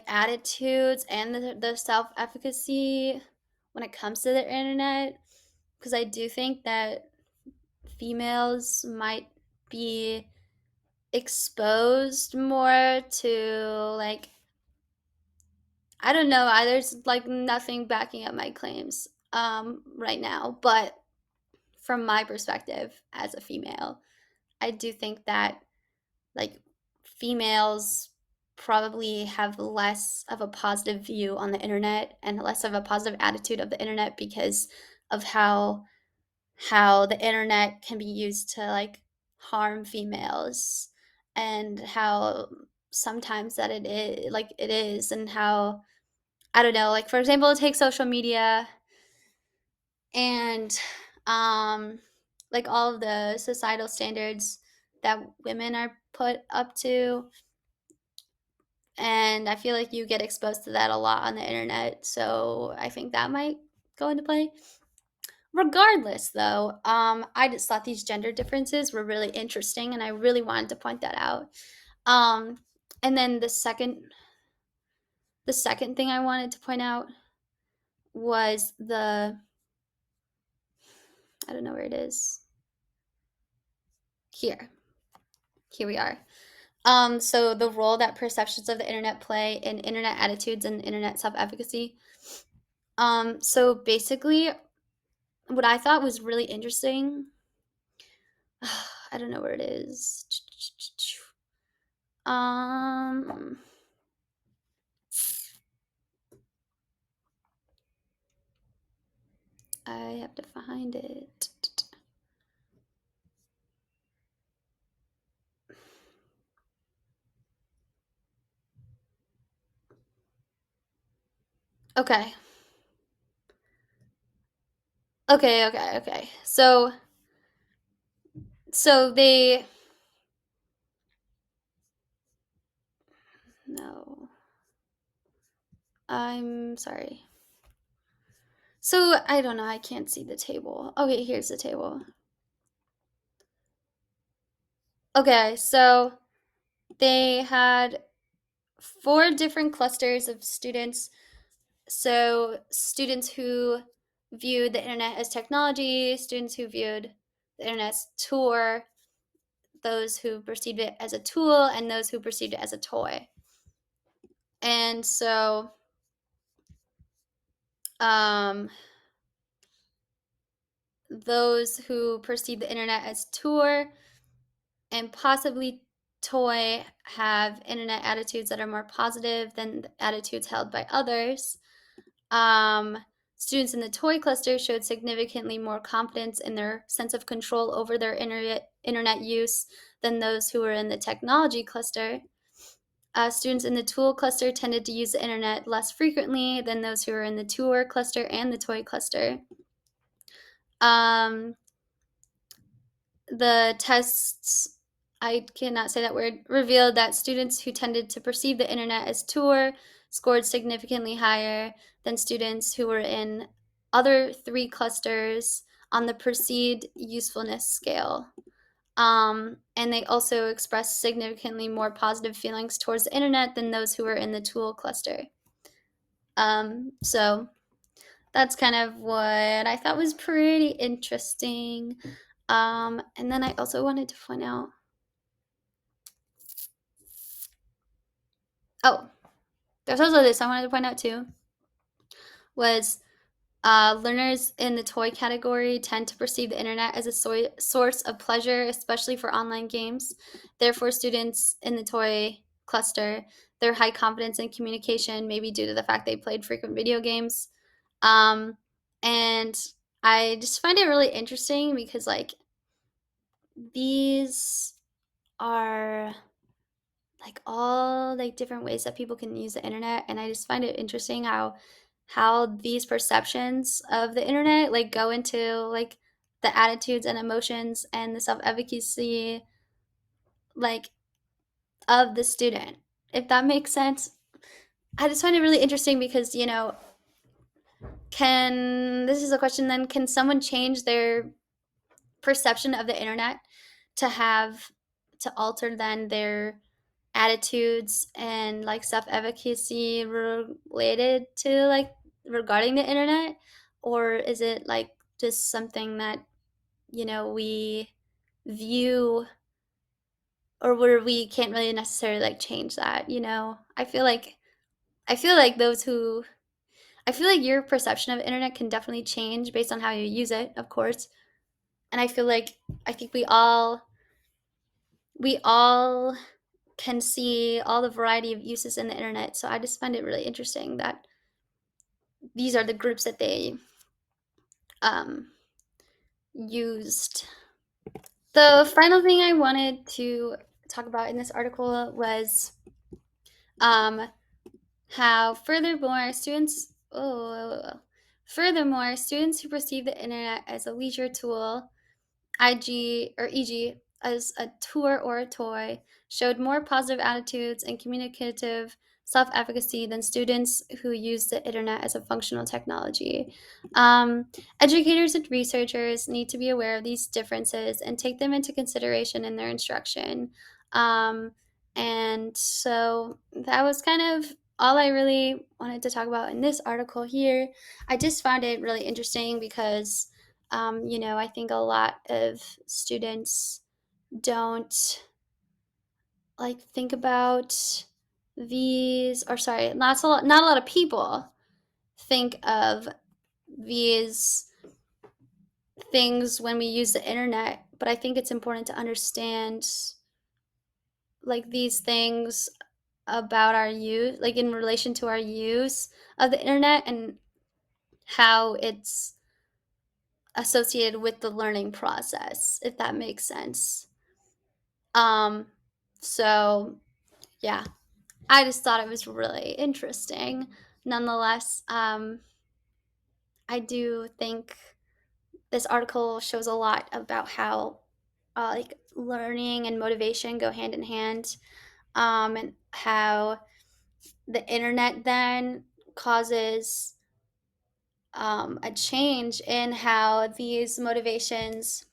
attitudes and the self-efficacy when it comes to the internet, because I do think that females might be exposed more to I don't know. There's nothing backing up my claims right now, but from my perspective as a female, I do think that like females probably have less of a positive view on the internet and less of a positive attitude of the internet because of how the internet can be used to like harm females, and how sometimes that it is, and how, I don't know, like for example, take social media and um like all of the societal standards that women are put up to, and I feel like you get exposed to that a lot on the internet, so I think that might go into play. Regardless, though, I just thought these gender differences were really interesting, and I really wanted to point that out. Um, and then the second thing I wanted to point out was the, I don't know where it is. Here, here we are. So the role that perceptions of the internet play in internet attitudes and internet self-efficacy. So basically, what I thought was really interesting, I don't know where it is. Um, I have to find it. Okay. Okay. So they, no. I'm sorry. So I don't know, I can't see the table. Okay, here's the table. Okay, so they had four different clusters of students. So students who viewed the internet as technology, students who viewed the internet as tour, those who perceived it as a tool, and those who perceived it as a toy. And so um, those who perceive the internet as tour and possibly toy have internet attitudes that are more positive than the attitudes held by others. Um, Students in the toy cluster showed significantly more confidence in their sense of control over their internet use than those who were in the technology cluster. Students in the tool cluster tended to use the internet less frequently than those who were in the tour cluster and the toy cluster. Um, the tests, I cannot say that word, revealed that students who tended to perceive the internet as tour scored significantly higher than students who were in other three clusters on the perceived usefulness scale. And they also expressed significantly more positive feelings towards the internet than those who were in the tool cluster. So that's kind of what I thought was pretty interesting. And then I also wanted to point out, oh, there's also this I wanted to point out too, was learners in the toy category tend to perceive the internet as a source of pleasure, especially for online games. Therefore, students in the toy cluster, their high confidence in communication, maybe due to the fact they played frequent video games. Um, and I just find it really interesting because, like, these are like all like different ways that people can use the internet, and I just find it interesting how these perceptions of the internet like go into like the attitudes and emotions and the self-efficacy like of the student, if that makes sense. I just find it really interesting because, can this is a question then, can someone change their perception of the internet to have to alter then their attitudes and like self-efficacy related to like regarding the internet, or is it like just something that we view, or where we can't really necessarily like change that? I feel like those who I feel like your perception of the internet can definitely change based on how you use it, of course. And I think we all can see all the variety of uses in the internet. So I just find it really interesting that these are the groups that they um, used. The final thing I wanted to talk about in this article was um, how furthermore, students who perceive the internet as a leisure tool, e.g., as a tour or a toy, showed more positive attitudes and communicative self-efficacy than students who use the internet as a functional technology. Um, Educators and researchers need to be aware of these differences and take them into consideration in their instruction. Um, and so that was kind of all I really wanted to talk about in this article here. I just found it really interesting because I think a lot of students don't like think about these, or sorry, not a lot of people think of these things when we use the internet. But I think it's important to understand like these things about our use, like in relation to our use of the internet and how it's associated with the learning process, if that makes sense. Um, so yeah, I just thought it was really interesting. Nonetheless, I do think this article shows a lot about how like learning and motivation go hand in hand, and how the internet then causes a change in how these motivations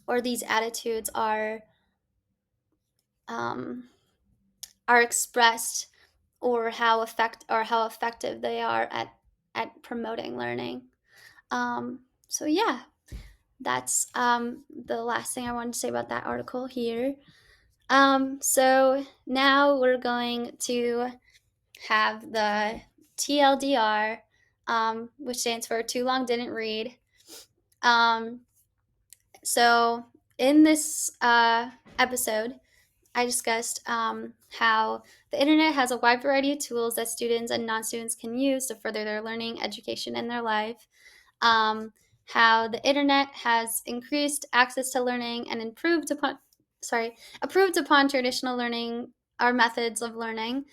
or these attitudes um, are expressed, or how effective they are at promoting learning. So yeah, that's the last thing I wanted to say about that article here. So now we're going to have the TLDR, which stands for Too Long Didn't Read. Um, so in this episode, I discussed how the internet has a wide variety of tools that students and non students can use to further their learning, education, and their life. Um, how the internet has increased access to learning and improved upon traditional learning or methods of learning,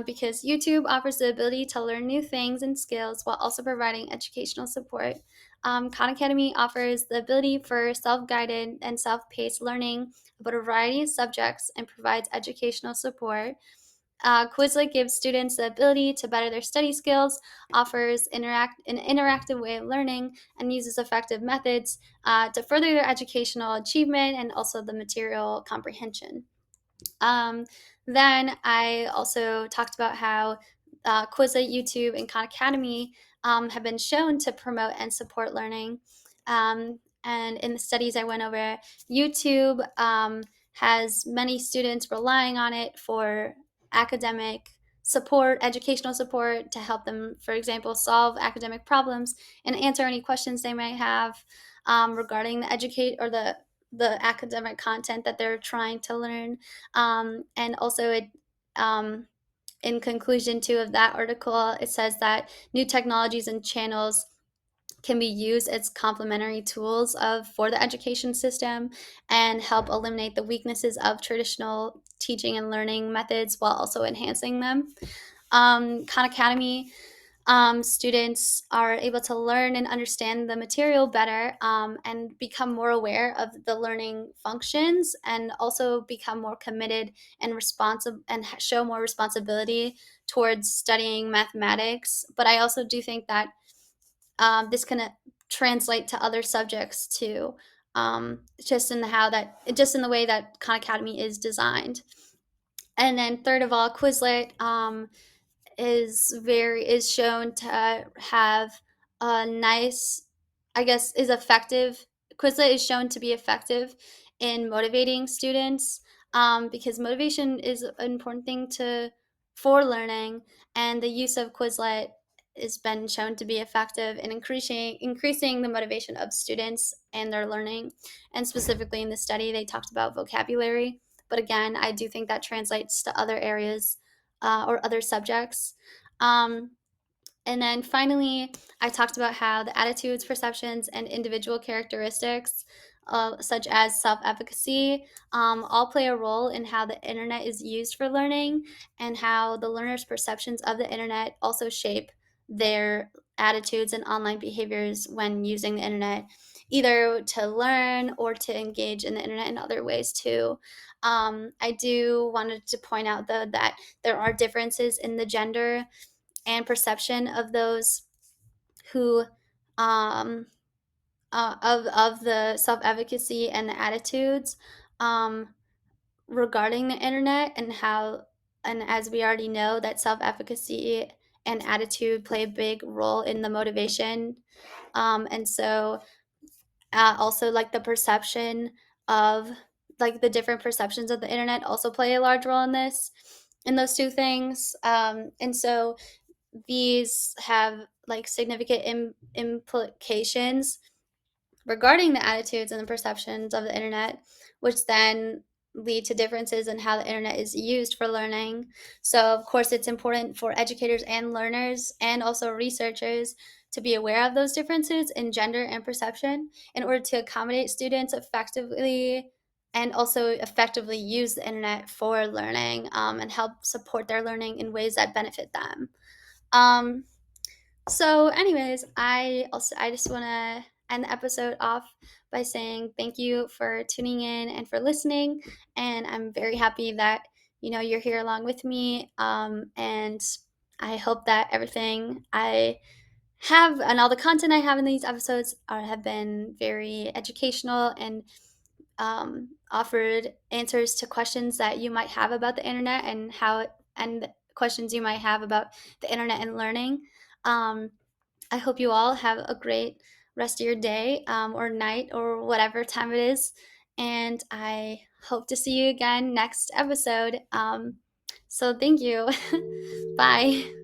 because YouTube offers the ability to learn new things and skills while also providing educational support. Khan Academy offers the ability for self-guided and self-paced learning about a variety of subjects and provides educational support. Quizlet gives students the ability to better their study skills, offers an interactive way of learning, and uses effective methods to further their educational achievement and also the material comprehension. Um, then I also talked about how Quizlet, YouTube, and Khan Academy have been shown to promote and support learning. And in the studies I went over, YouTube has many students relying on it for academic support, educational support to help them, for example, solve academic problems and answer any questions they might have regarding the academic content that they're trying to learn. And also, in conclusion too of that article, it says that new technologies and channels can be used as complementary tools for the education system and help eliminate the weaknesses of traditional teaching and learning methods while also enhancing them. Khan Academy students are able to learn and understand the material better, and become more aware of the learning functions, and also become more committed and responsive and show more responsibility towards studying mathematics. But I also do think that this can translate to other subjects too, just in the way that Khan Academy is designed. And then third of all, Quizlet is shown to have a nice, I guess, is effective. Quizlet is shown to be effective in motivating students, because motivation is an important thing for learning, and the use of Quizlet has been shown to be effective in increasing the motivation of students and their learning. And specifically in the study, they talked about vocabulary But again, I do think that translates to other areas or other subjects. Um, and then finally, I talked about how the attitudes, perceptions, and individual characteristics, such as self efficacy, all play a role in how the internet is used for learning, and how the learner's perceptions of the internet also shape their attitudes and online behaviors when using the internet, either to learn or to engage in the internet in other ways too. I do wanted to point out though that there are differences in the gender and perception of those who um, of the self efficacy and the attitudes um, regarding the internet, and how, and as we already know, that self efficacy and attitude play a big role in the motivation. And so also like the perception of, like, the different perceptions of the internet also play a large role in this, in those two things. And so these have like significant implications regarding the attitudes and the perceptions of the internet, which then lead to differences in how the internet is used for learning. So, of course, it's important for educators and learners and also researchers to be aware of those differences in gender and perception in order to accommodate students effectively and also effectively use the internet for learning, and help support their learning in ways that benefit them. Um, so, anyways, I just want to end the episode off by saying thank you for tuning in and for listening, and I'm very happy that you're here along with me. And I hope that everything I have and all the content I have in these episodes have been very educational and offered answers to questions that you might have about the internet and and questions you might have about the internet and learning. Um, I hope you all have a great rest of your day, or night or whatever time it is. And I hope to see you again next episode. So thank you. Bye.